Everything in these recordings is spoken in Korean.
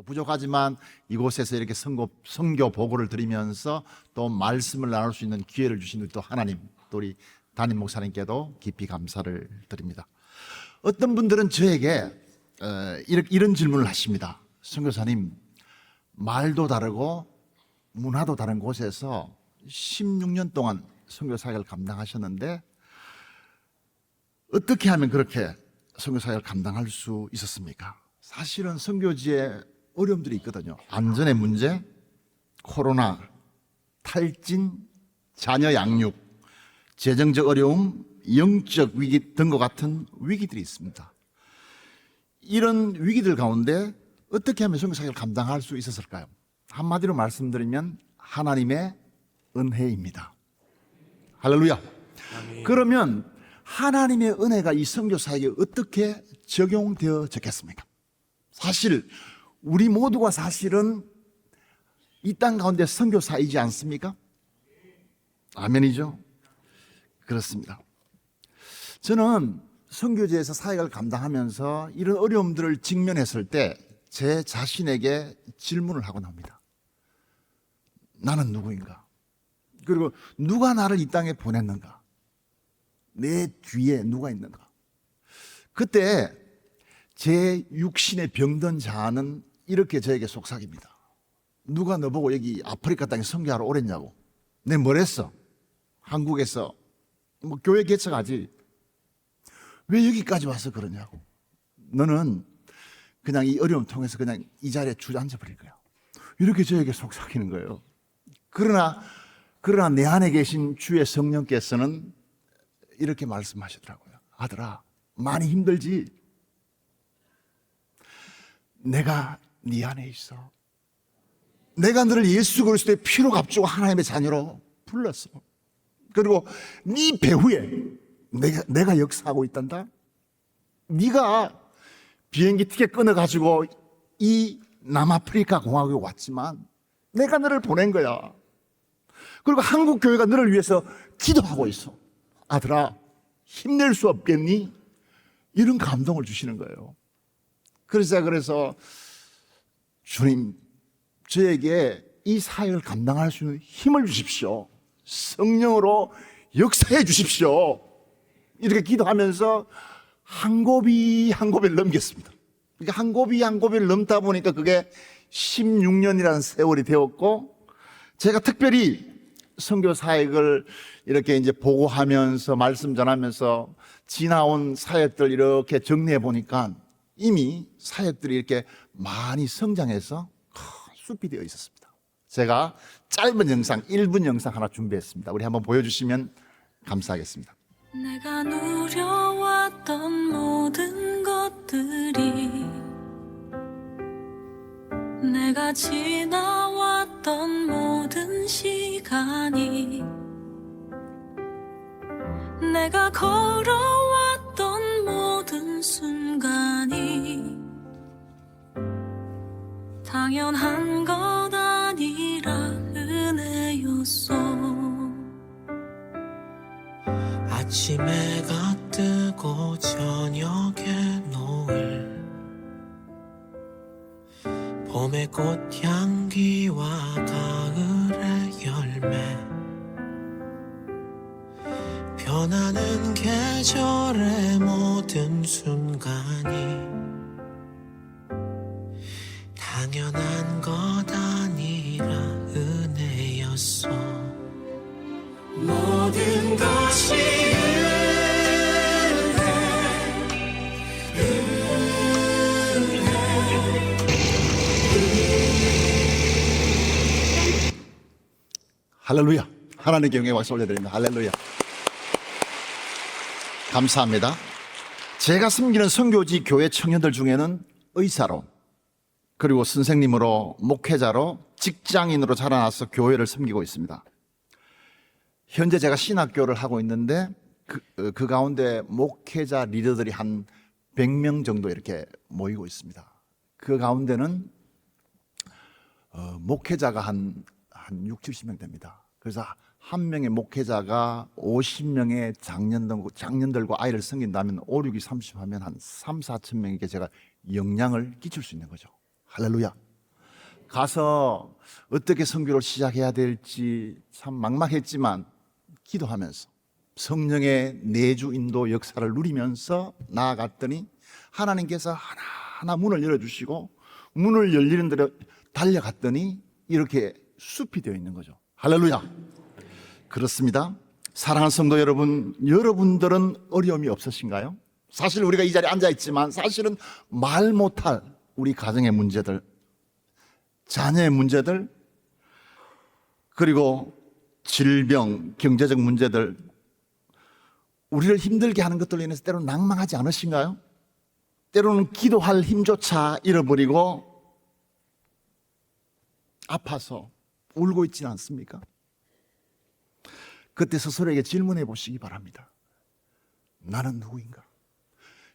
또 부족하지만 이곳에서 이렇게 선교 보고를 드리면서 또 말씀을 나눌 수 있는 기회를 주신 우리 또 하나님, 또 우리 담임 목사님께도 깊이 감사를 드립니다. 어떤 분들은 저에게 이런 질문을 하십니다. 선교사님, 말도 다르고 문화도 다른 곳에서 16년 동안 선교 사역을 감당하셨는데 어떻게 하면 그렇게 선교 사역을 감당할 수 있었습니까? 사실은 선교지에 어려움들이 있거든요. 안전의 문제, 코로나, 탈진, 자녀 양육, 재정적 어려움, 영적 위기 등과 같은 위기들이 있습니다. 이런 위기들 가운데 어떻게 하면 선교 사역을 감당할 수 있었을까요? 한마디로 말씀드리면 하나님의 은혜입니다. 할렐루야. 아멘. 그러면 하나님의 은혜가 이 선교 사역에 어떻게 적용되어졌겠습니까? 사실 우리 모두가 사실은 이 땅 가운데 선교사이지 않습니까? 아멘이죠? 그렇습니다. 저는 선교지에서 사역을 감당하면서 이런 어려움들을 직면했을 때 제 자신에게 질문을 하곤 합니다. 나는 누구인가? 그리고 누가 나를 이 땅에 보냈는가? 내 뒤에 누가 있는가? 그때 제 육신에 병든 자는 이렇게 저에게 속삭입니다. 누가 너보고 여기 아프리카 땅에 선교하러 오랬냐고. 내 뭘 했어? 한국에서 뭐 교회 개척하지. 왜 여기까지 와서 그러냐고. 너는 그냥 이 어려움 통해서 그냥 이 자리에 주저앉아 버릴 거야. 이렇게 저에게 속삭이는 거예요. 그러나 내 안에 계신 주의 성령께서는 이렇게 말씀하시더라고요. 아들아, 많이 힘들지? 내가 네 안에 있어. 내가 너를 예수 그리스도의 피로 값주고 하나님의 자녀로 불렀어. 그리고 네 배후에 내가 역사하고 있단다. 네가 비행기 티켓 끊어가지고 이 남아프리카 공화국에 왔지만 내가 너를 보낸 거야. 그리고 한국 교회가 너를 위해서 기도하고 있어. 아들아, 힘낼 수 없겠니? 이런 감동을 주시는 거예요. 그래서 주님, 저에게 이 사역을 감당할 수 있는 힘을 주십시오. 성령으로 역사해 주십시오. 이렇게 기도하면서 한 고비 한 고비를 넘겼습니다. 그러니까 한 고비 한 고비를 넘다 보니까 그게 16년이라는 세월이 되었고, 제가 특별히 선교 사역을 이렇게 이제 보고하면서 말씀 전하면서 지나온 사역들 이렇게 정리해 보니까 이미 사역들이 이렇게 많이 성장해서 큰 숲이 되어 있었습니다. 제가 짧은 영상, 1분 영상 하나 준비했습니다. 우리 한번 보여주시면 감사하겠습니다. 내가 누려왔던 모든 것들이, 내가 지나왔던 모든 시간이, 내가 걸어왔던 모든 순간이 당연한 것 아니라 은혜였어. 아침에 해가 뜨고 저녁에 노을, 봄의 꽃향기와 가을의 열매, 변하는 계절의 모든 순간이 당연한 것 아니라 은혜였어. 모든 것이 할렐루야. 하나님께 영광의 박수 올려드립니다. 할렐루야. 감사합니다. 제가 섬기는 선교지 교회 청년들 중에는 의사로, 그리고 선생님으로, 목회자로, 직장인으로 자라나서 교회를 섬기고 있습니다. 현재 제가 신학교를 하고 있는데 그 가운데 목회자 리더들이 한 100명 정도 이렇게 모이고 있습니다. 그 가운데는 목회자가 한 6, 70명 됩니다. 그래서 한 명의 목회자가 50명의 장년들과 아이를 섬긴다면 5, 6이 30 하면 한 3, 4천 명에게 제가 영향을 끼칠 수 있는 거죠. 할렐루야. 가서 어떻게 선교를 시작해야 될지 참 막막했지만 기도하면서 성령의 내주 인도 역사를 누리면서 나아갔더니 하나님께서 하나하나 문을 열어주시고 문을 열리는 대로 달려갔더니 이렇게 숲이 되어 있는 거죠. 할렐루야. 그렇습니다. 사랑하는 성도 여러분, 여러분들은 어려움이 없으신가요? 사실 우리가 이 자리에 앉아있지만 사실은 말 못할 우리 가정의 문제들, 자녀의 문제들, 그리고 질병, 경제적 문제들, 우리를 힘들게 하는 것들로 인해서 때로는 낭망하지 않으신가요? 때로는 기도할 힘조차 잃어버리고 아파서 울고 있지는 않습니까? 그때 스스로에게 질문해 보시기 바랍니다. 나는 누구인가?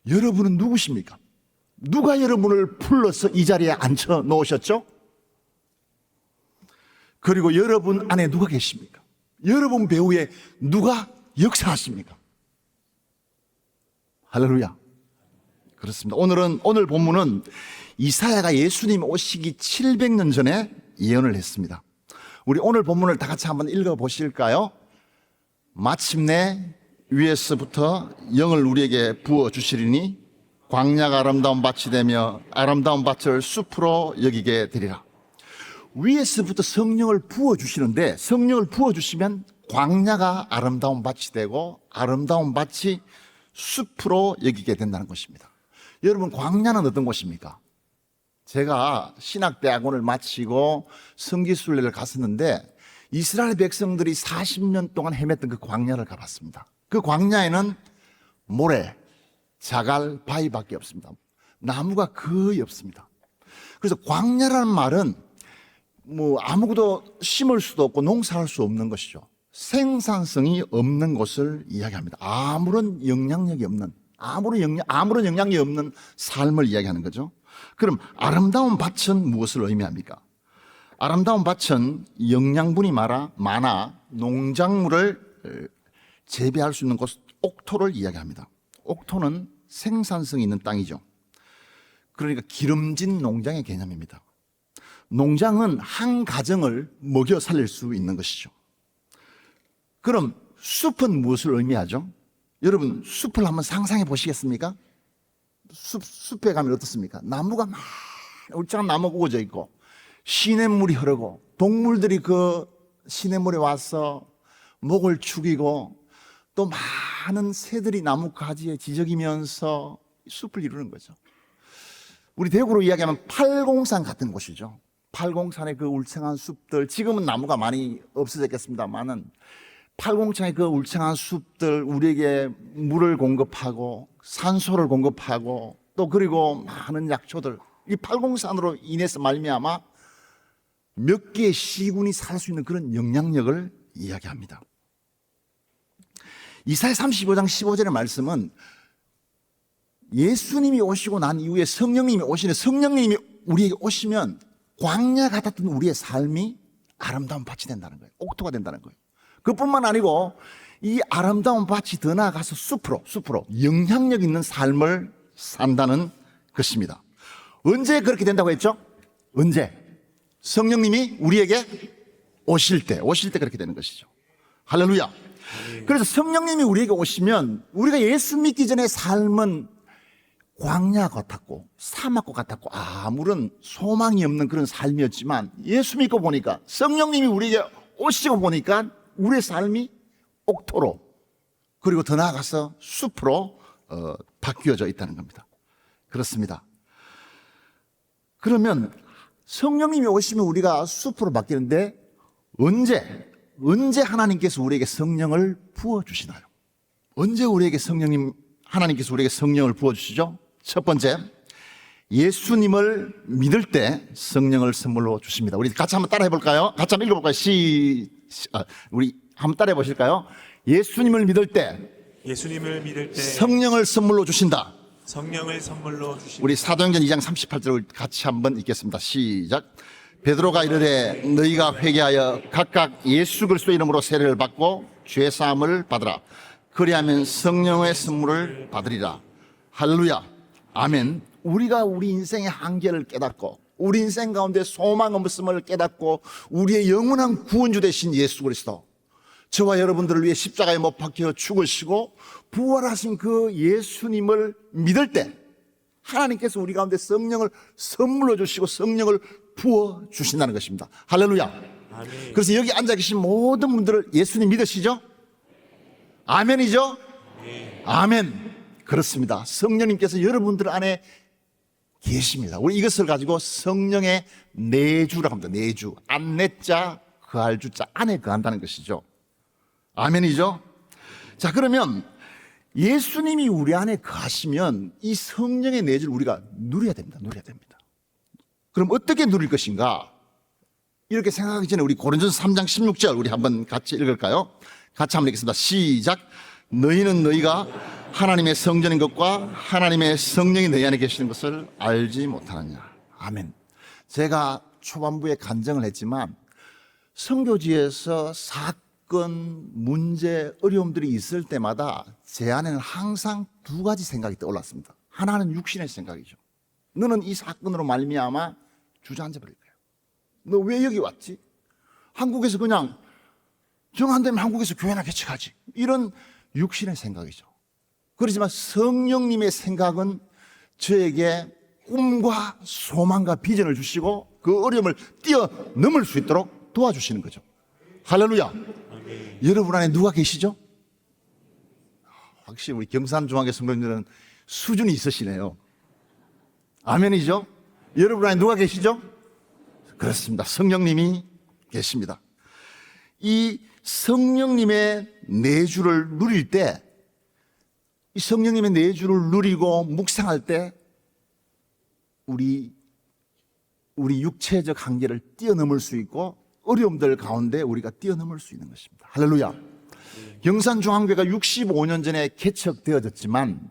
여러분은 누구십니까? 누가 여러분을 불러서 이 자리에 앉혀 놓으셨죠? 그리고 여러분 안에 누가 계십니까? 여러분 배후에 누가 역사하십니까? 할렐루야. 그렇습니다. 오늘 본문은 이사야가 예수님 오시기 700년 전에 예언을 했습니다. 우리 오늘 본문을 다 같이 한번 읽어 보실까요? 마침내 위에서부터 영을 우리에게 부어 주시리니 광야가 아름다운 밭이 되며 아름다운 밭을 숲으로 여기게 되리라. 위에서부터 성령을 부어 주시는데 성령을 부어 주시면 광야가 아름다운 밭이 되고 아름다운 밭이 숲으로 여기게 된다는 것입니다. 여러분, 광야는 어떤 곳입니까? 제가 신학대학원을 마치고 성지순례를 갔었는데 이스라엘 백성들이 40년 동안 헤맸던 그 광야를 가봤습니다. 그 광야에는 모래, 자갈, 바위밖에 없습니다. 나무가 거의 없습니다. 그래서 광야라는 말은 아무것도 심을 수도 없고 농사할 수 없는 것이죠. 생산성이 없는 곳을 이야기합니다. 아무런 영향력이 없는, 아무런 영향력이 없는 삶을 이야기하는 거죠. 그럼 아름다운 밭은 무엇을 의미합니까? 아름다운 밭은 영양분이 많아 농작물을 재배할 수 있는 곳, 옥토를 이야기합니다. 옥토는 생산성이 있는 땅이죠. 그러니까 기름진 농장의 개념입니다. 농장은 한 가정을 먹여 살릴 수 있는 것이죠. 그럼 숲은 무엇을 의미하죠? 여러분, 숲을 한번 상상해 보시겠습니까? 숲에 가면 어떻습니까? 나무가 막 울창한 나무가 우거져 있고 시냇물이 흐르고 동물들이 그 시냇물에 와서 목을 축이고 또 많은 새들이 나무 가지에 지저귀면서 숲을 이루는 거죠. 우리 대구로 이야기하면 팔공산 같은 곳이죠. 팔공산의 그 울창한 숲들, 지금은 나무가 많이 없어졌겠습니다만은 팔공산의 그 울창한 숲들, 우리에게 물을 공급하고 산소를 공급하고 또 그리고 많은 약초들, 이 팔공산으로 인해서 말미암아 몇 개의 시군이 살 수 있는 그런 영향력을 이야기합니다. 이사야 35장 15절의 말씀은 예수님이 오시고 난 이후에 성령님이 오시는, 성령님이 우리에게 오시면 광야 같았던 우리의 삶이 아름다운 밭이 된다는 거예요. 옥토가 된다는 거예요. 그뿐만 아니고 이 아름다운 밭이 더 나아가서 숲으로 영향력 있는 삶을 산다는 것입니다. 언제 그렇게 된다고 했죠? 언제? 성령님이 우리에게 오실 때 그렇게 되는 것이죠. 할렐루야. 그래서 성령님이 우리에게 오시면 우리가 예수 믿기 전에 삶은 광야 같았고 사막과 같았고 아무런 소망이 없는 그런 삶이었지만 예수 믿고 보니까 성령님이 우리에게 오시고 보니까 우리의 삶이 옥토로 그리고 더 나아가서 숲으로 바뀌어져 있다는 겁니다. 그렇습니다. 그러면 성령님이 오시면 우리가 숲으로 바뀌는데 언제 하나님께서 우리에게 성령을 부어주시나요? 언제 하나님께서 우리에게 성령을 부어주시죠? 첫 번째, 예수님을 믿을 때 성령을 선물로 주십니다. 우리 같이 한번 따라해 볼까요? 같이 한번 읽어볼까요? 우리 한번 따라해 보실까요? 예수님을 믿을 때 성령을 선물로 주신다. 성령을 선물로 주십니다. 우리 사도행전 2장 38절을 같이 한번 읽겠습니다. 시작. 베드로가 이르되 너희가 회개하여 각각 예수 그리스도 이름으로 세례를 받고 죄 사함을 받으라. 그리하면 성령의 선물을 받으리라. 할렐루야. 아멘. 우리가 우리 인생의 한계를 깨닫고 우리 인생 가운데 소망 없음을 깨닫고 우리의 영원한 구원주 되신 예수 그리스도, 저와 여러분들을 위해 십자가에 못 박혀 죽으시고 부활하신 그 예수님을 믿을 때 하나님께서 우리 가운데 성령을 선물로 주시고 성령을 부어 주신다는 것입니다. 할렐루야. 그래서 여기 앉아 계신 모든 분들을 예수님 믿으시죠? 아멘이죠? 아멘. 그렇습니다. 성령님께서 여러분들 안에 계십니다. 우리 이것을 가지고 성령의 내주라고 합니다. 내주. 안내자, 거할 주자, 안에 거한다는 것이죠. 아멘이죠? 자, 그러면 예수님이 우리 안에 거하시면 이 성령의 내주를 우리가 누려야 됩니다. 누려야 됩니다. 그럼 어떻게 누릴 것인가? 이렇게 생각하기 전에 우리 고린도전서 3장 16절 우리 한번 같이 읽을까요? 같이 한번 읽겠습니다. 시작. 너희는 너희가 하나님의 성전인 것과 하나님의 성령이 너희 안에 계시는 것을 알지 못하느냐. 아멘. 제가 초반부에 간증을 했지만 선교지에서 사건, 문제, 어려움들이 있을 때마다 제 안에는 항상 두 가지 생각이 떠올랐습니다. 하나는 육신의 생각이죠. 너는 이 사건으로 말미암아 주저앉아 버릴 거야. 너 왜 여기 왔지? 한국에서 그냥 정 안 되면 한국에서 교회나 개척하지. 이런 육신의 생각이죠. 그렇지만 성령님의 생각은 저에게 꿈과 소망과 비전을 주시고 그 어려움을 뛰어넘을 수 있도록 도와주시는 거죠. 할렐루야. 여러분 안에 누가 계시죠? 확실히 우리 경산중앙교 성도님들은 수준이 있으시네요. 아멘이죠? 여러분 안에 누가 계시죠? 그렇습니다. 성령님이 계십니다. 이 성령님의 내주를 누릴 때, 이 성령님의 내주를 누리고 묵상할 때 우리 육체적 한계를 뛰어넘을 수 있고 어려움들 가운데 우리가 뛰어넘을 수 있는 것입니다. 할렐루야. 경산중앙교회가 65년 전에 개척되어졌지만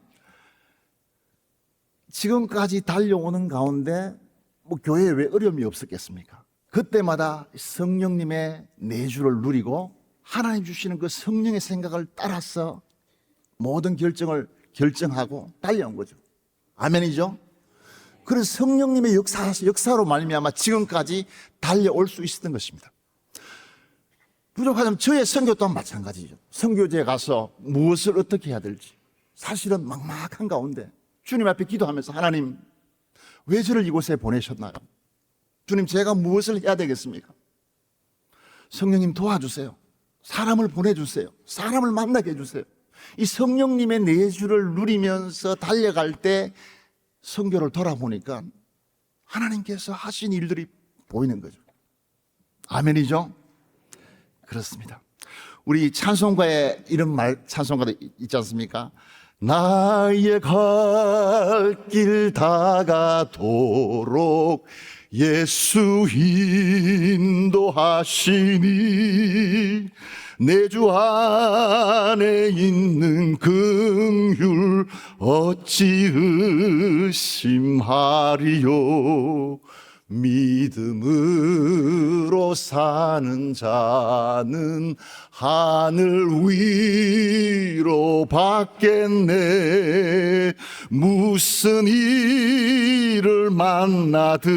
지금까지 달려오는 가운데 뭐 교회에 왜 어려움이 없었겠습니까? 그때마다 성령님의 내주를 누리고 하나님 주시는 그 성령의 생각을 따라서 모든 결정을 결정하고 달려온 거죠. 아멘이죠? 그래서 성령님의 역사로 말미암아 지금까지 달려올 수 있었던 것입니다. 부족하다면 저의 선교 또한 마찬가지죠. 선교지에 가서 무엇을 어떻게 해야 될지 사실은 막막한 가운데 주님 앞에 기도하면서 하나님 왜 저를 이곳에 보내셨나요? 주님 제가 무엇을 해야 되겠습니까? 성령님 도와주세요. 사람을 보내주세요. 사람을 만나게 해주세요. 이 성령님의 내주를 누리면서 달려갈 때 선교를 돌아보니까 하나님께서 하신 일들이 보이는 거죠. 아멘이죠? 그렇습니다. 우리 찬송가에 이런 찬송가도 있지 않습니까? 나의 갈 길 다가도록 예수 인도하시니 내 주 안에 있는 긍휼 어찌 의심하리요. 믿음으로 사는 자는 하늘 위로 받겠네. 무슨 일을 만나든지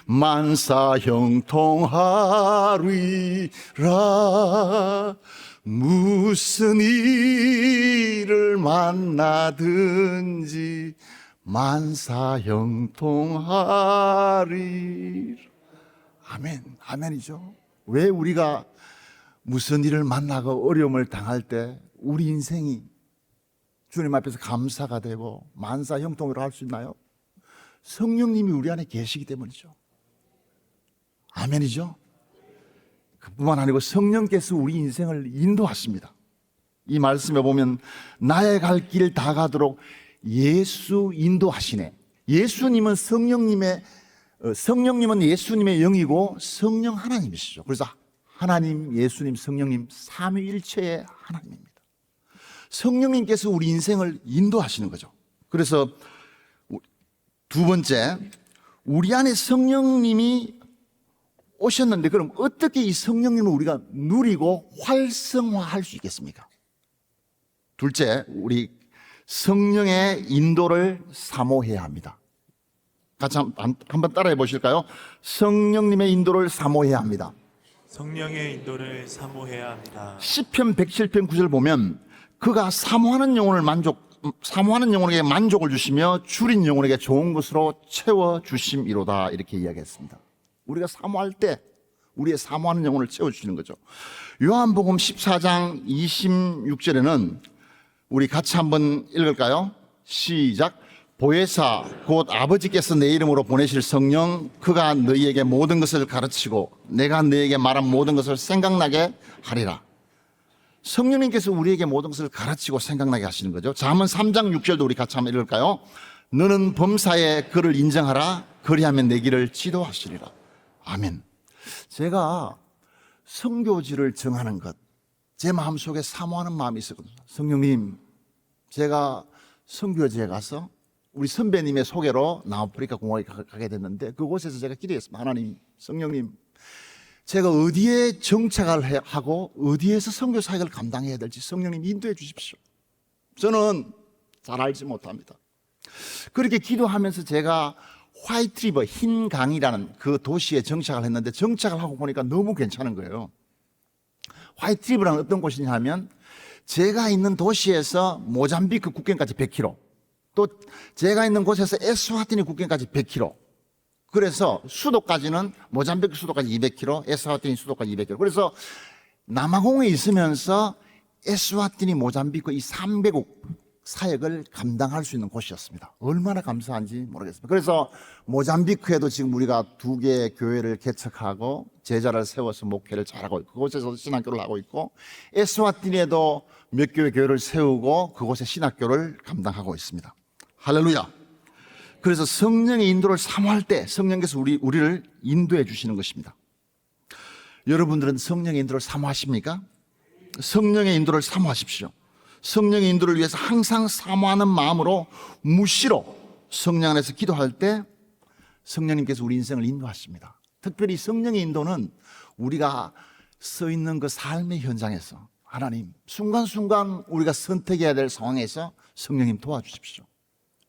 만사형통하리라. 무슨 일을 만나든지 만사형통하리. 아멘. 아멘이죠. 왜 우리가 무슨 일을 만나고 어려움을 당할 때 우리 인생이 주님 앞에서 감사가 되고 만사형통으로 할 수 있나요? 성령님이 우리 안에 계시기 때문이죠. 아멘이죠. 그뿐만 아니고 성령께서 우리 인생을 인도하십니다. 이 말씀에 보면 나의 갈 길 다 가도록 예수 인도하시네. 예수님은 성령님은 예수님의 영이고 성령 하나님이시죠. 그래서 하나님, 예수님, 성령님 삼위일체의 하나님입니다. 성령님께서 우리 인생을 인도하시는 거죠. 그래서 두 번째, 우리 안에 성령님이 오셨는데 그럼 어떻게 이 성령님을 우리가 누리고 활성화할 수 있겠습니까? 둘째, 우리 성령의 인도를 사모해야 합니다. 같이 한번 따라해 보실까요? 성령님의 인도를 사모해야 합니다. 성령의 인도를 사모해야 합니다. 시편 107편 9절 보면 그가 사모하는 영혼에게 만족을 주시며 줄인 영혼에게 좋은 것으로 채워 주심이로다 이렇게 이야기했습니다. 우리가 사모할 때 우리의 사모하는 영혼을 채워 주시는 거죠. 요한복음 14장 26절에는 우리 같이 한번 읽을까요? 시작. 보혜사 곧 아버지께서 내 이름으로 보내실 성령 그가 너희에게 모든 것을 가르치고 내가 너희에게 말한 모든 것을 생각나게 하리라. 성령님께서 우리에게 모든 것을 가르치고 생각나게 하시는 거죠. 잠언 3장 6절도 우리 같이 한번 읽을까요? 너는 범사에 그를 인정하라. 그리하면 내 길을 지도하시리라. 아멘. 제가 선교지를 정하는 것, 제 마음속에 사모하는 마음이 있었거든요. 성령님, 제가 선교지에 가서 우리 선배님의 소개로 남아프리카 공화에 가게 됐는데 그곳에서 제가 기도했습니다. 하나님, 성령님, 제가 어디에 정착을 하고 어디에서 선교 사역을 감당해야 될지 성령님 인도해 주십시오. 저는 잘 알지 못합니다. 그렇게 기도하면서 제가 화이트리버 흰 강이라는 그 도시에 정착을 했는데 정착을 하고 보니까 너무 괜찮은 거예요. 화이트리버는 어떤 곳이냐 하면 제가 있는 도시에서 모잠비크 국경까지 100km, 또 제가 있는 곳에서 에스와티니 국경까지 100km, 그래서 수도까지는 모잠비크 수도까지 200km, 에스와티니 수도까지 200km. 그래서 남아공에 있으면서 에스와티니, 모잠비크 이 3개국 사역을 감당할 수 있는 곳이었습니다. 얼마나 감사한지 모르겠습니다. 그래서 모잠비크에도 지금 우리가 2개의 교회를 개척하고 제자를 세워서 목회를 잘하고 있고 그곳에서 신학교를 하고 있고, 에스와티니에도 몇 교회 교회를 세우고 그곳에 신학교를 감당하고 있습니다. 할렐루야. 그래서 성령의 인도를 사모할 때 성령께서 우리를 인도해 주시는 것입니다. 여러분들은 성령의 인도를 사모하십니까? 성령의 인도를 사모하십시오. 성령의 인도를 위해서 항상 사모하는 마음으로 무시로 성령 안에서 기도할 때 성령님께서 우리 인생을 인도하십니다. 특별히 성령의 인도는 우리가 서 있는 그 삶의 현장에서 하나님, 순간순간 우리가 선택해야 될 상황에서 성령님 도와주십시오.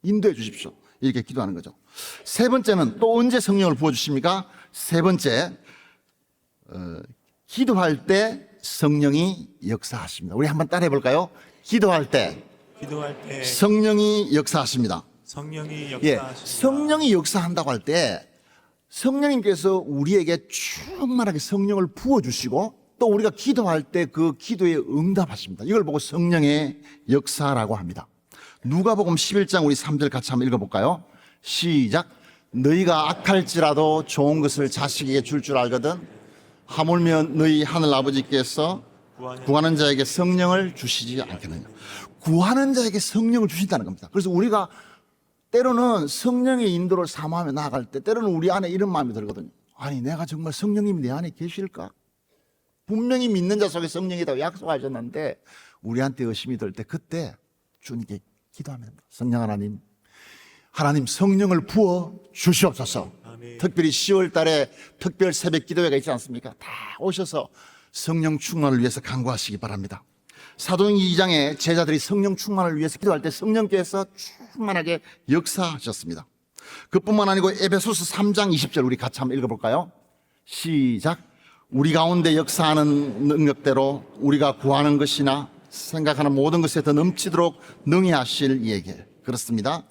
인도해 주십시오. 이렇게 기도하는 거죠. 세 번째는 또 언제 성령을 부어주십니까? 세 번째, 기도할 때 성령이 역사하십니다. 우리 한번 따라해 볼까요? 기도할 때 성령이 역사하십니다. 성령이 예, 역사하십니다. 성령이 역사한다고 할 때 성령님께서 우리에게 충만하게 성령을 부어주시고 또 우리가 기도할 때 그 기도에 응답하십니다. 이걸 보고 성령의 역사라고 합니다. 누가복음 11장 우리 3절 같이 한번 읽어볼까요? 시작. 너희가 악할지라도 좋은 것을 자식에게 줄 줄 알거든 하물며 너희 하늘 아버지께서 구하는 자에게 성령을 주시지 않겠느냐. 구하는 자에게 성령을 주신다는 겁니다. 그래서 우리가 때로는 성령의 인도를 사모하며 나아갈 때 때로는 우리 안에 이런 마음이 들거든요. 아니, 내가 정말 성령님이 내 안에 계실까? 분명히 믿는 자 속에 성령이라고 약속하셨는데 우리한테 의심이 들 때 그때 주님께 기도하면 됩니다. 성령 하나님 성령을 부어 주시옵소서. 아멘. 특별히 10월 달에 특별 새벽 기도회가 있지 않습니까? 다 오셔서 성령 충만을 위해서 간구하시기 바랍니다. 사도행전 2장에 제자들이 성령 충만을 위해서 기도할 때 성령께서 충만하게 역사하셨습니다. 그뿐만 아니고 에베소서 3장 20절 우리 같이 한번 읽어볼까요? 시작. 우리 가운데 역사하는 능력대로 우리가 구하는 것이나 생각하는 모든 것에 더 넘치도록 능히 하실 이에게. 그렇습니다.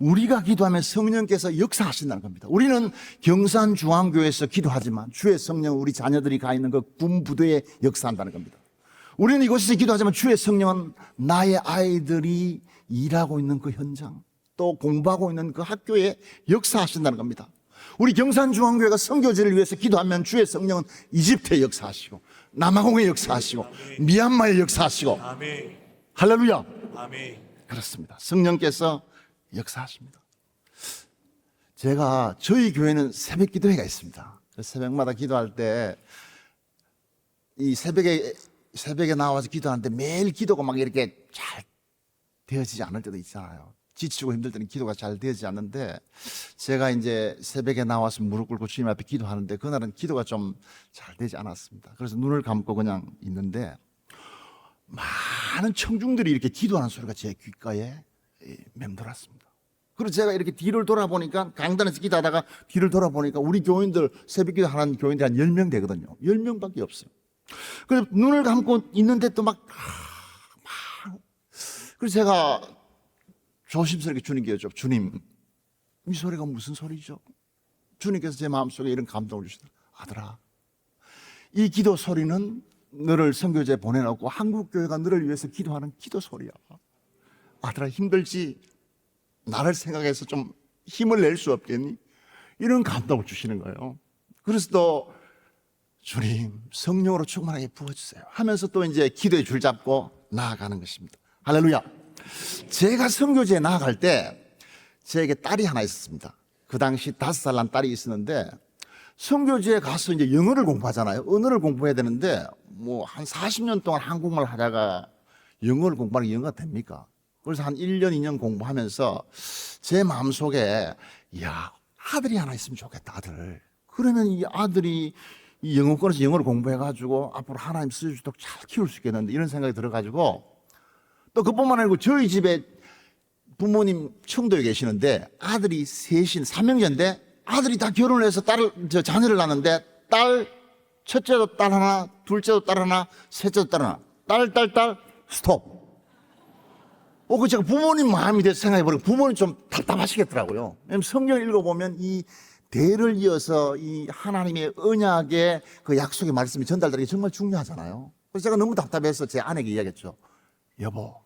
우리가 기도하면 성령께서 역사하신다는 겁니다. 우리는 경산중앙교회에서 기도하지만 주의 성령은 우리 자녀들이 가 있는 그 군부대에 역사한다는 겁니다. 우리는 이곳에서 기도하지만 주의 성령은 나의 아이들이 일하고 있는 그 현장, 또 공부하고 있는 그 학교에 역사하신다는 겁니다. 우리 경산중앙교회가 선교지를 위해서 기도하면 주의 성령은 이집트에 역사하시고 남아공에 역사하시고 미얀마에 역사하시고. 아멘. 할렐루야. 아멘. 그렇습니다. 성령께서 역사하십니다. 제가 저희 교회는 새벽 기도회가 있습니다. 새벽마다 기도할 때 이 새벽에 나와서 기도하는데 매일 기도가 막 이렇게 잘 되어지지 않을 때도 있잖아요. 지치고 힘들 때는 기도가 잘 되어지지 않는데 제가 이제 새벽에 나와서 무릎 꿇고 주님 앞에 기도하는데 그날은 기도가 좀 잘 되지 않았습니다. 그래서 눈을 감고 그냥 있는데 많은 청중들이 이렇게 기도하는 소리가 제 귓가에 맴돌았습니다. 그래서 제가 이렇게 뒤를 돌아보니까, 강단에서 기도하다가 뒤를 돌아보니까 우리 교인들, 새벽기도 하는 교인들이 한 10명 되거든요. 10명밖에 없어요. 그래서 눈을 감고 있는데 또 막, 그래서 제가 조심스럽게 주님께 여쭤, 주님, 이 소리가 무슨 소리죠? 주님께서 제 마음속에 이런 감동을 주시더라고요. 아들아, 이 기도 소리는 너를 선교제에 보내놓고 한국교회가 너를 위해서 기도하는 기도 소리야. 아들아, 힘들지? 나를 생각해서 좀 힘을 낼 수 없겠니? 이런 감동을 주시는 거예요. 그래서 또 주님, 성령으로 충만하게 부어주세요 하면서 또 이제 기도의 줄 잡고 나아가는 것입니다. 할렐루야. 제가 선교제에 나아갈 때 제게 딸이 하나 있었습니다. 그 당시 5살 난 딸이 있었는데, 선교제에 가서 이제 영어를 공부하잖아요. 언어를 공부해야 되는데 뭐 한 40년 동안 한국말 하다가 영어를 공부하는 게 영어가 됩니까? 그래서 한 1년, 2년 공부하면서 제 마음속에, 야, 아들이 하나 있으면 좋겠다, 아들. 그러면 이 아들이 이 영어권에서 영어를 공부해가지고 앞으로 하나님 쓰여주도록 잘 키울 수 있겠는데, 이런 생각이 들어가지고, 또 그뿐만 아니고 저희 집에 부모님 청도에 계시는데 아들이 셋인 3형제인데, 아들이 다 결혼을 해서 자녀를 낳았는데, 첫째도 딸 하나, 둘째도 딸 하나, 셋째도 딸 하나, 딸, 스톱. 그 제가 부모님 마음이 돼서 생각해보니까 부모님 좀 답답하시겠더라고요. 왜냐면 성경을 읽어보면 이 대를 이어서 이 하나님의 언약의 그 약속의 말씀이 전달되는 게 정말 중요하잖아요. 그래서 제가 너무 답답해서 제 아내에게 이야기했죠. 여보,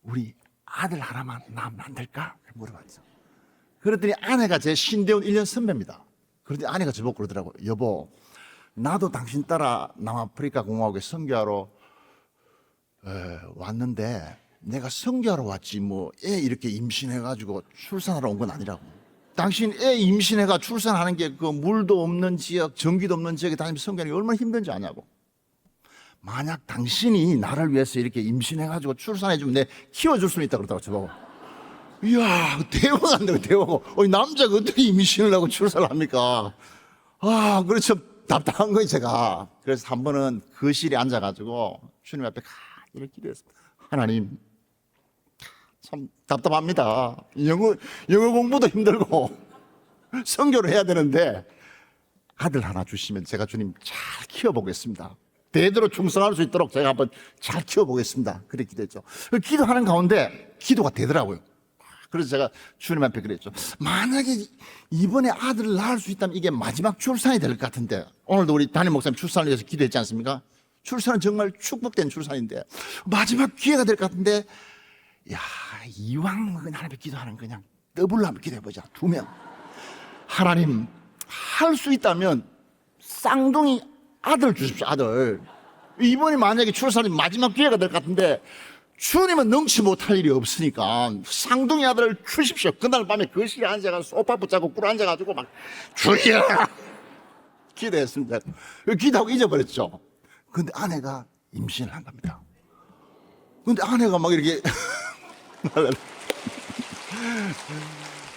우리 아들 하나만 낳으면 안 될까? 물어봤죠. 그랬더니 아내가 제 신대원 1년 선배입니다. 그런데 아내가 저보고 그러더라고요. 여보, 나도 당신 따라 남아프리카 공화국에 선교하러 왔는데, 내가 선교하러 왔지 뭐 애 이렇게 임신해가지고 출산하러 온 건 아니라고. 당신 애 임신해가 출산하는 게 그 물도 없는 지역, 전기도 없는 지역에 다니면서 선교하는 게 얼마나 힘든지 아냐고. 만약 당신이 나를 위해서 이렇게 임신해가지고 출산해주면 내 키워줄 수는 있다 그러더라고 저보고. 이야, 대화가 안 되고 대화가. 남자가 어떻게 임신을 하고 출산을 합니까? 그래서 답답한 거예요 제가. 그래서 한 번은 거실에 앉아가지고 주님 앞에 이렇게 기도했습니다. 하나님, 참 답답합니다. 영어 공부도 힘들고 선교를 해야 되는데 아들 하나 주시면 제가 주님 잘 키워보겠습니다. 대대로 충성할 수 있도록 제가 한번 잘 키워보겠습니다. 그렇게 기도했죠. 기도하는 가운데 기도가 되더라고요. 그래서 제가 주님 앞에 그랬죠. 만약에 이번에 아들을 낳을 수 있다면 이게 마지막 출산이 될 것 같은데, 오늘도 우리 담임 목사님 출산을 위해서 기도했지 않습니까? 출산은 정말 축복된 출산인데 마지막 기회가 될 것 같은데, 야, 이왕 하나님께 기도하는 그냥 더블로 한번 기도해보자. 2명. 하나님, 할 수 있다면 쌍둥이 아들 주십시오. 아들. 이번에 만약에 출산이 마지막 기회가 될 것 같은데 주님은 능치 못할 일이 없으니까 쌍둥이 아들을 주십시오. 그날 밤에 거실에 앉아가지고 소파 붙잡고 꿇어 앉아가지고 막 주여 기도했습니다. 기도하고 잊어버렸죠. 근데 아내가 임신을 한 겁니다. 근데 아내가 막 이렇게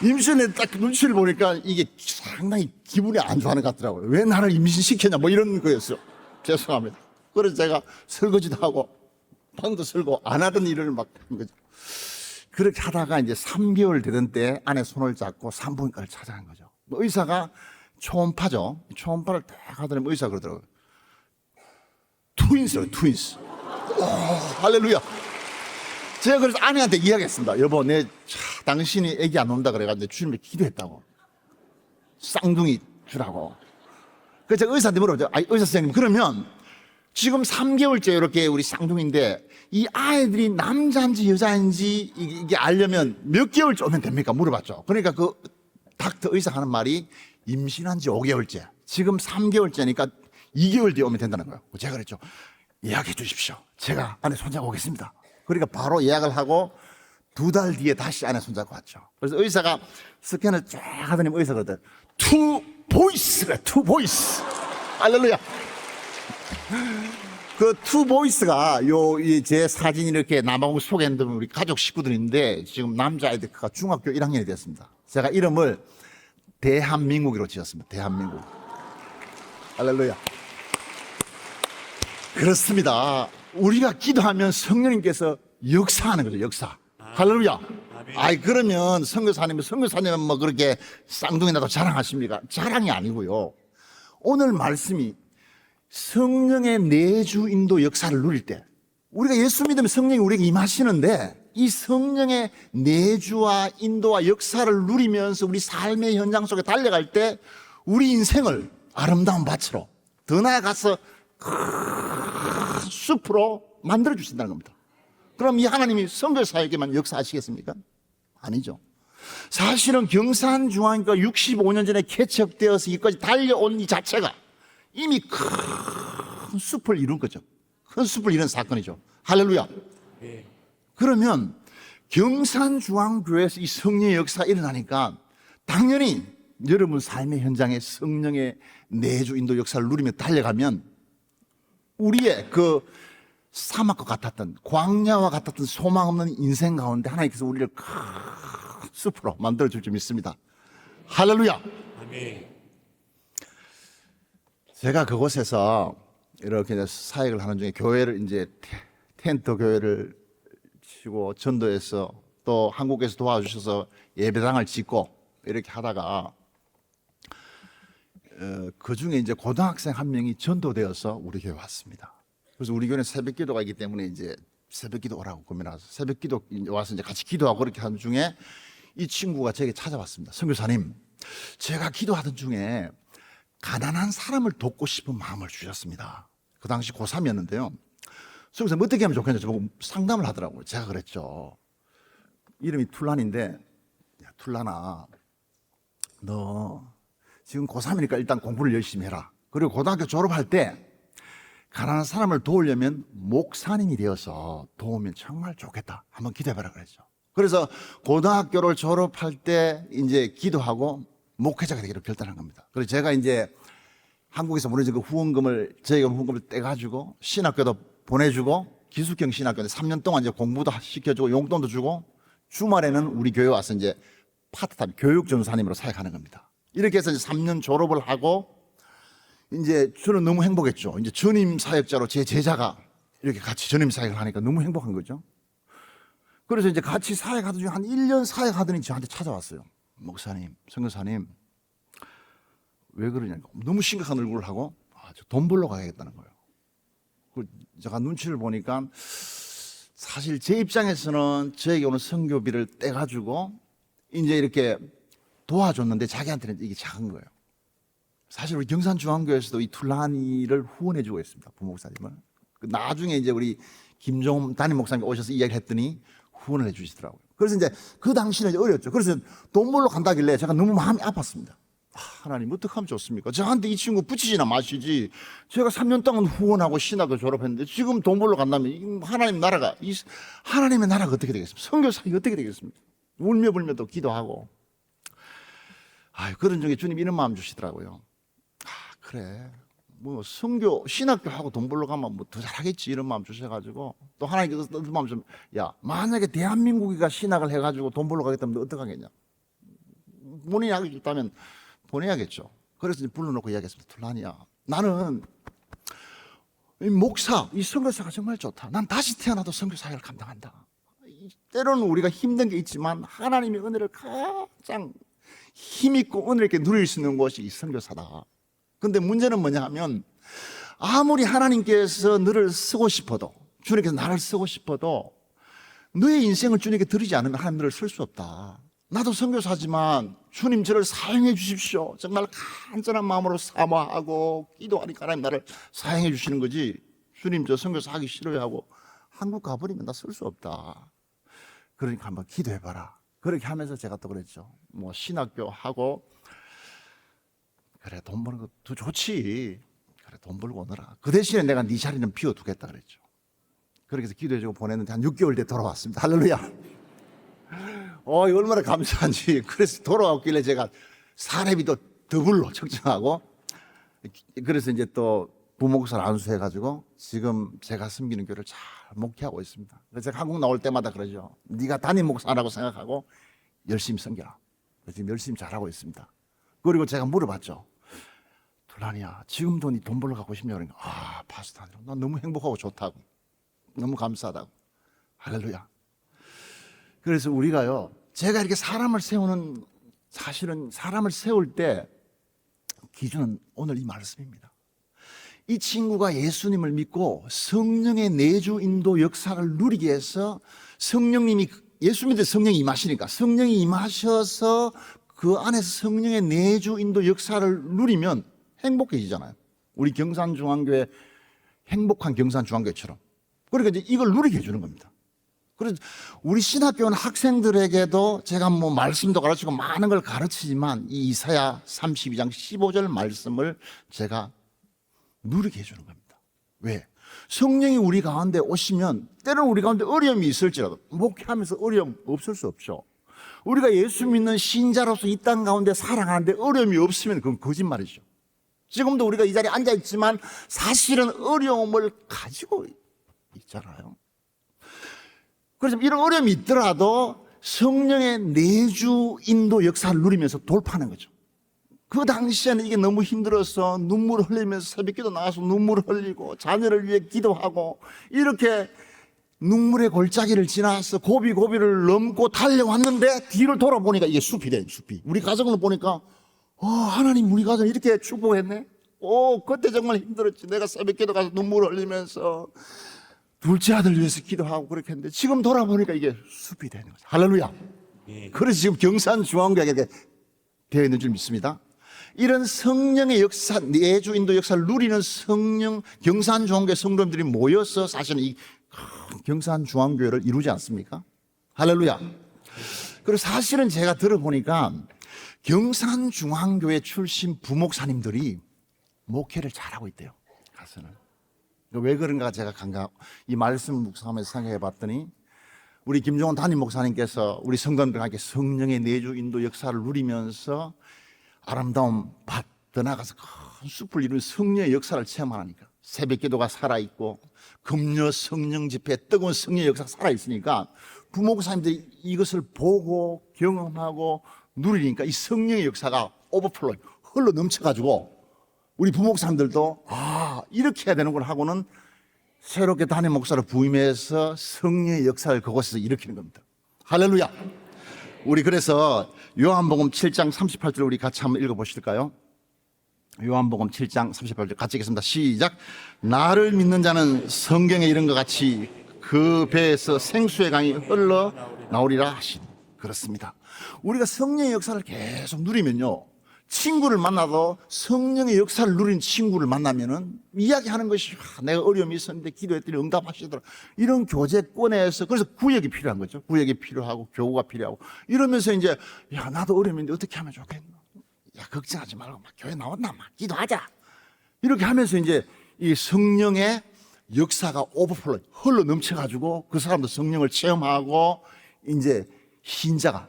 임신에 딱 눈치를 보니까 이게 상당히 기분이 안 좋아하는 것 같더라고요. 왜 나를 임신시켰냐 뭐 이런 거였어요. 죄송합니다. 그래서 제가 설거지도 하고 방도 설고 안 하던 일을 막 한 거죠. 그렇게 하다가 이제 3개월 되던 때 아내 손을 잡고 산부인과를 찾아간 거죠. 의사가 초음파죠. 초음파를 딱 하더니 의사가 그러더라고요. 트윈스요, 트윈스. 오, 할렐루야. 제가 그래서 아내한테 이야기했습니다. 여보, 당신이 애기 안 온다 그래가지고 주님께 기도했다고. 쌍둥이 주라고. 그래서 제가 의사한테 물어봤죠. 의사 선생님, 그러면 지금 3개월째 이렇게 우리 쌍둥이인데 이 아이들이 남자인지 여자인지 이게 알려면 몇 개월째 오면 됩니까? 물어봤죠. 그러니까 그 닥터 의사가 하는 말이 임신한 지 5개월째. 지금 3개월째니까 2개월 뒤에 오면 된다는 거예요. 제가 그랬죠. 예약해 주십시오. 제가 아내 손잡고 오겠습니다. 그러니까 바로 예약을 하고 2달 뒤에 다시 아내 손잡고 왔죠. 그래서 의사가 스캔을 쫙 하더니 의사가 그러더니 투 보이스가 투 보이스. 할렐루야. 그 투 보이스가 제 사진 이렇게 남아공 속에 우리 가족 식구들인데 지금 남자아이들 중학교 1학년이 됐습니다. 제가 이름을 대한민국으로 지었습니다. 대한민국. 할렐루야. 그렇습니다. 우리가 기도하면 성령님께서 역사하는 거죠. 역사. 할렐루야. 아이, 그러면 선교사님은 뭐 그렇게 쌍둥이 나도 자랑하십니까? 자랑이 아니고요. 오늘 말씀이 성령의 내주 인도 역사를 누릴 때, 우리가 예수 믿으면 성령이 우리에게 임하시는데, 이 성령의 내주와 인도와 역사를 누리면서 우리 삶의 현장 속에 달려갈 때 우리 인생을 아름다운 밭으로, 더 나아가서 큰 숲으로 만들어 주신다는 겁니다. 그럼 이 하나님이 선교사에게만 역사하시겠습니까? 아니죠. 사실은 경산중앙교가 65년 전에 개척되어서 여기까지 달려온 이 자체가 이미 큰 숲을 이룬 거죠. 큰 숲을 이룬 사건이죠. 할렐루야. 네. 그러면 경산중앙교회에서 이 성령의 역사가 일어나니까 당연히 여러분 삶의 현장에 성령의 내주 인도 역사를 누리며 달려가면 우리의 그 사막과 같았던, 광야와 같았던 소망 없는 인생 가운데 하나님께서 우리를 큰 숲으로 만들어 줄 줄 믿습니다. 할렐루야. 아멘. 제가 그곳에서 이렇게 이제 사역을 하는 중에 교회를 이제 텐트 교회를 치고 전도해서 또 한국에서 도와주셔서 예배당을 짓고 이렇게 하다가 그 중에 이제 고등학생 한 명이 전도되어서 우리 교회 왔습니다. 그래서 우리 교회는 새벽 기도가 있기 때문에 이제 새벽 기도 오라고 고민해서 새벽 기도 와서 이제 같이 기도하고 그렇게 하는 중에 이 친구가 제게 찾아왔습니다. 선교사님, 제가 기도하던 중에 가난한 사람을 돕고 싶은 마음을 주셨습니다. 그 당시 고3이었는데요. 선교사님 어떻게 하면 좋겠냐 저보고 상담을 하더라고요. 제가 그랬죠. 이름이 툴란인데, 야, 툴란아, 너 지금 고3이니까 일단 공부를 열심히 해라. 그리고 고등학교 졸업할 때 가난한 사람을 도우려면 목사님이 되어서 도우면 정말 좋겠다. 한번 기도해봐라 그랬죠. 그래서 고등학교를 졸업할 때 이제 기도하고 목회자가 되기로 결단한 겁니다. 그래서 제가 이제 한국에서 보내준 그 후원금을, 저희가 후원금을 떼가지고 신학교도 보내주고 기숙형 신학교인데 3년 동안 이제 공부도 시켜주고 용돈도 주고 주말에는 우리 교회 와서 이제 파트타임 교육 전사님으로 사역하는 겁니다. 이렇게 해서 이제 3년 졸업을 하고 이제 저는 너무 행복했죠. 이제 전임 사역자로 제 제자가 이렇게 같이 전임 사역을 하니까 너무 행복한 거죠. 그래서 이제 같이 사역하던 중에 한 1년 사역하더니 저한테 찾아왔어요. 목사님, 선교사님, 왜 그러냐고. 너무 심각한 얼굴을 하고, 저 돈 벌러 가야겠다는 거예요. 제가 눈치를 보니까 사실 제 입장에서는 저에게 오는 선교비를 떼가지고 이제 이렇게 도와줬는데 자기한테는 이게 작은 거예요. 사실 우리 경산중앙교회에서도 이 툴라니를 후원해주고 있습니다. 부목사님을. 나중에 이제 우리 김종훈 담임 목사님 오셔서 이야기를 했더니 후원을 해주시더라고요. 그래서 이제 그 당시는 이제 어렸죠. 그래서 돈 벌러 간다길래 제가 너무 마음이 아팠습니다. 하나님 어떻게 하면 좋습니까? 저한테 이 친구 붙이지나 마시지. 제가 3년 동안 후원하고 신학을 졸업했는데 지금 돈 벌러 간다면 하나님 나라가, 하나님의 나라가 어떻게 되겠습니까? 선교사역이 어떻게 되겠습니까? 울며 불며 또 기도하고. 그런 중에 주님 이런 마음 주시더라고요. 그래, 뭐 선교 신학교 하고 돈 벌러 가면 뭐 더 잘하겠지 이런 마음 주셔가지고 또 하나님께서 그 마음 좀, 야, 만약에 대한민국이가 신학을 해가지고 돈 벌러 가겠다면 너 어떡하겠냐? 본인이 하기 싫다면 보내야겠죠. 그래서 이제 불러놓고 이야기했습니다. 툴라니야, 나는 이 목사, 이 선교사가 정말 좋다. 난 다시 태어나도 선교 사역을 감당한다. 때로는 우리가 힘든 게 있지만 하나님의 은혜를 가장 힘있고 은혜 있게 누릴 수 있는 것이 이 선교사다. 근데 문제는 뭐냐 하면 아무리 하나님께서 너를 쓰고 싶어도, 주님께서 나를 쓰고 싶어도 너의 인생을 주님께 드리지 않으면 하나님 너를 쓸 수 없다. 나도 선교사지만 주님 저를 사용해 주십시오. 정말 간절한 마음으로 사모하고 기도하니까 하나님 나를 사용해 주시는 거지, 주님 저 선교사 하기 싫어하고 한국 가버리면 나 쓸 수 없다. 그러니까 한번 기도해봐라. 그렇게 하면서 제가 또 그랬죠. 뭐 신학교 하고, 그래 돈 버는 것도 좋지. 그래 돈 벌고 오너라. 그 대신에 내가 네 자리는 비워두겠다 그랬죠. 그렇게 해서 기도해주고 보냈는데 한 6개월 뒤에 돌아왔습니다. 할렐루야. 이거 얼마나 감사한지. 그래서 돌아왔길래 제가 사례비 또 더블로 청정하고, 그래서 이제 또 부목사를 안수해가지고 지금 제가 섬기는 교회를 잘 목회하고 있습니다. 그래서 제가 한국 나올 때마다 그러죠. 네가 담임 목사라고 생각하고 열심히 섬겨라. 지금 열심히 잘하고 있습니다. 그리고 제가 물어봤죠. 툴라니야, 지금도 네 돈 벌러 가고 싶냐? 그러니까 파스타, 난 너무 행복하고 좋다고, 너무 감사하다고. 할렐루야. 그래서 우리가요, 제가 이렇게 사람을 세우는, 사실은 사람을 세울 때 기준은 오늘 이 말씀입니다. 이 친구가 예수님을 믿고 성령의 내주 인도 역사를 누리기 위해서 성령님이, 예수 믿을 성령이 임하시니까 성령이 임하셔서 그 안에서 성령의 내주 인도 역사를 누리면 행복해지잖아요. 우리 경산중앙교회 행복한 경산중앙교회처럼. 그러니까 이제 이걸 누리게 해주는 겁니다. 그래서 우리 신학교원 학생들에게도 제가 뭐 말씀도 가르치고 많은 걸 가르치지만 이 이사야 32장 15절 말씀을 제가 누리게 해주는 겁니다. 왜? 성령이 우리 가운데 오시면 때로는 우리 가운데 어려움이 있을지라도 목회하면서 어려움 없을 수 없죠. 우리가 예수 믿는 신자로서 이 땅 가운데 살아가는데 어려움이 없으면 그건 거짓말이죠. 지금도 우리가 이 자리에 앉아있지만 사실은 어려움을 가지고 있잖아요. 그래서 이런 어려움이 있더라도 성령의 내주 인도 역사를 누리면서 돌파하는 거죠. 그 당시에는 이게 너무 힘들어서 눈물을 흘리면서 새벽기도 나가서 눈물을 흘리고 자녀를 위해 기도하고 이렇게 눈물의 골짜기를 지나서 고비고비를 넘고 달려왔는데 뒤를 돌아보니까 이게 숲이 돼, 숲이. 우리 가정을 보니까 하나님 우리 가정 이렇게 축복했네. 그때 정말 힘들었지. 내가 새벽기도 가서 눈물을 흘리면서 둘째 아들 위해서 기도하고 그렇게 했는데 지금 돌아보니까 이게 숲이 되는 거죠. 할렐루야. 그래서 지금 경산중앙교회에 되어 있는 줄 믿습니다. 이런 성령의 역사, 내주 인도 역사를 누리는 경산중앙교회 성도님들이 모여서 사실은 이 경산중앙교회를 이루지 않습니까? 할렐루야. 그리고 사실은 제가 들어보니까 경산중앙교회 출신 부목사님들이 목회를 잘하고 있대요. 가서는. 왜 그런가 제가 이 말씀 묵상하면서 생각해 봤더니 우리 김종원 담임 목사님께서 우리 성도들과 함께 성령의 내주 인도 역사를 누리면서 아름다운 밭 떠나가서 큰 숲을 이루는 성령의 역사를 체험하니까 새벽 기도가 살아있고 금요 성령 집회 뜨거운 성령의 역사가 살아있으니까 부목사님들이 이것을 보고 경험하고 누리니까 이 성령의 역사가 오버플로우 흘러 넘쳐가지고 우리 부목사님들도 이렇게 해야 되는 걸 하고는 새롭게 담임 목사로 부임해서 성령의 역사를 그곳에서 일으키는 겁니다. 할렐루야. 우리 그래서 요한복음 7장 38절 우리 같이 한번 읽어보실까요? 요한복음 7장 38절 같이 읽겠습니다. 시작. 나를 믿는 자는 성경에 이런 것 같이 그 배에서 생수의 강이 흘러 나오리라 하신. 그렇습니다. 우리가 성령의 역사를 계속 누리면요, 친구를 만나도 성령의 역사를 누린 친구를 만나면은 이야기하는 것이 내가 어려움이 있었는데 기도했더니 응답하시더라. 이런 교제권에서 그래서 구역이 필요한 거죠. 구역이 필요하고 교우가 필요하고 이러면서 이제 야 나도 어려움인데 어떻게 하면 좋겠노? 야 걱정하지 말고 막 교회 나왔나 막 기도하자. 이렇게 하면서 이제 이 성령의 역사가 오버플로우 흘러 넘쳐가지고 그 사람도 성령을 체험하고 이제 신자가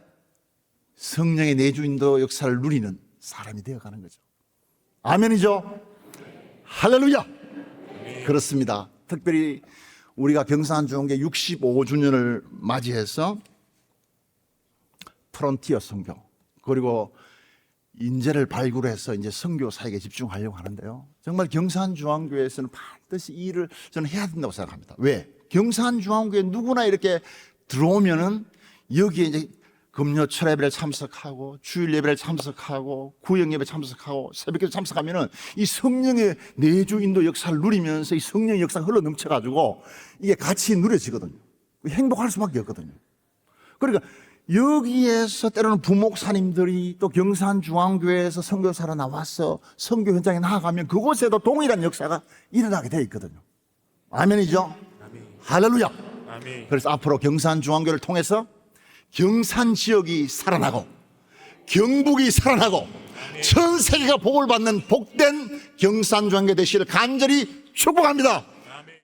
성령의 내주인도 역사를 누리는 사람이 되어가는 거죠. 아멘이죠? 할렐루야! 그렇습니다. 특별히 우리가 경산중앙교회 65주년을 맞이해서 프론티어 선교 그리고 인재를 발굴해서 이제 선교 사역에 집중하려고 하는데요. 정말 경산중앙교회에서는 반드시 이 일을 저는 해야 된다고 생각합니다. 왜? 경산중앙교회 누구나 이렇게 들어오면은 여기에 이제 금요 철예배를 참석하고 주일 예배를 참석하고 구역 예배 참석하고 새벽기도 참석하면은 이 성령의 내주 인도 역사를 누리면서 이 성령의 역사가 흘러 넘쳐가지고 이게 같이 누려지거든요. 행복할 수밖에 없거든요. 그러니까 여기에서 때로는 부목사님들이 또 경산중앙교회에서 선교사로 나와서 선교 현장에 나아가면 그곳에도 동일한 역사가 일어나게 되어 있거든요. 아멘이죠? 아멘. 할렐루야. 아멘. 그래서 앞으로 경산중앙교회를 통해서 경산 지역이 살아나고 경북이 살아나고 전 세계가 복을 받는 복된 경산중앙교회 되시기를 간절히 축복합니다.